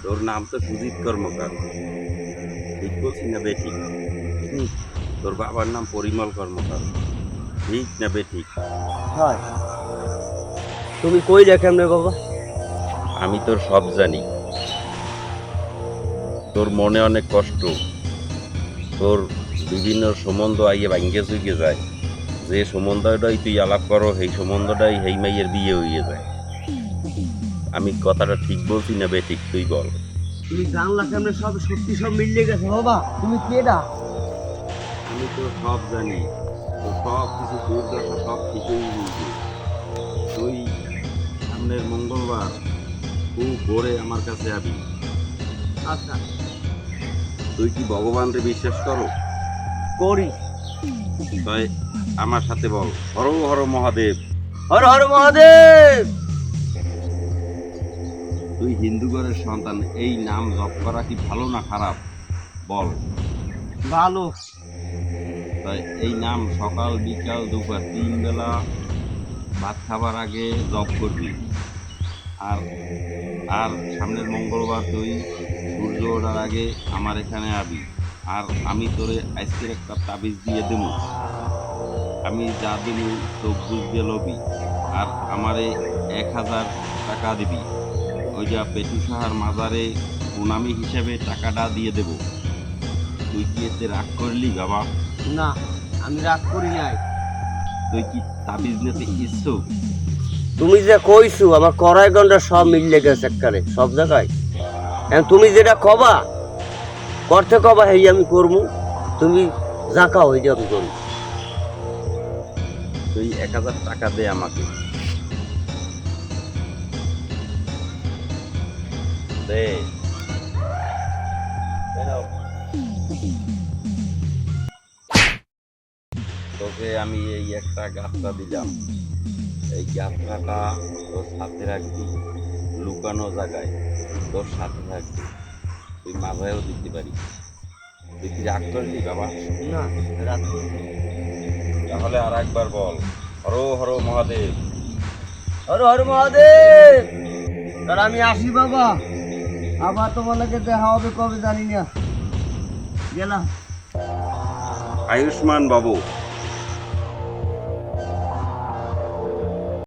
তোর নাম তো সুজিত কর্মকার, ঠিক বলছি না বেঠিক? ঠিক। তোর বাবার নাম পরিমল কর্মকার, ঠিক না বেঠিক? হয়। তুমি কইলে কেমনে বাবা? আমি তোর সব জানি। তোর মনে অনেক কষ্ট, তোর বিভিন্ন সম্বন্ধ আইয়ে ভাঙ্গে চুইকে যায়। যে সম্বন্ধটাই তুই আলাপ করো সেই সম্বন্ধটাই সেই মাইয়ের বিয়ে হইয়ে যায়। আমি কথাটা ঠিক বলছি না বেঠিক, তুই বল। তুমি জানলা কেমনে সব সত্যি সব মিলিয়ে গেছে বাবা? তুমি কেডা? আমি তো সব জানি, তো সব কিছু দুর্দশা সব ঠিকই বুঝবি। তুই সামনের মঙ্গলবার খুব ভোরে আমার কাছে আবি। আচ্ছা। তুই কি ভগবানকে বিশ্বাস করো? করি। তাই আমার সাথে বল, হর হর মহাদেব। হর হর মহাদেব। তুই হিন্দু ঘরের সন্তান, এই নাম জপ করা কি ভালো না খারাপ বল? ভালো। তাই এই নাম সকাল বিকাল দুপুর 3 বেলা ভাত খাবার আগে জপ করবি। আর আর সামনের মঙ্গলবার তুই সূর্য ওঠার আগে আমার এখানে আবি। আর আমি তোরে আজকের একটা তাবিজ দিয়ে দেবো। আমি যা দিবি চোখ বুঝবে লবি। আর আমারে 1000 টাকা দিবি। ওই যা পেটু সাহার মাজারে প্রণামী হিসেবে টাকাটা দিয়ে দেব। তুই কি এতে রাগ করলি বাবা? না, আমি রাগ করি নাই। তুই কি তাবিজ নিতে ইচ্ছুক? তুমি যে কইছো আমার কড়াই গন্ডা সব মিললে গেছে একবারে সব জায়গায়। এখন তুমি যেটা কবা করতে কবা হেই আমি করবো। তুমি জাকাও হয়ে যাবে করবো। তুই 1000 টাকা দে আমাকে, দে। তোকে আমি এই একটা গাছটা দিলাম, এই গাছটা তোর সাথে রাখবি, লুকানো জায়গায় তোর সাথে থাকবি, তুই মাথায়ও দিতে পারিস। তুই কি রাগ করলি বাবা? না, রাগ করি নাই। তাহলে আর একবার বল, হর হর মহাদেব। হর হর মহাদেব। তার আমি আসি বাবা, আবার তোমাকে দেখা হবে কবে জানি না। গেলাম। আয়ুষ্মান বাবু।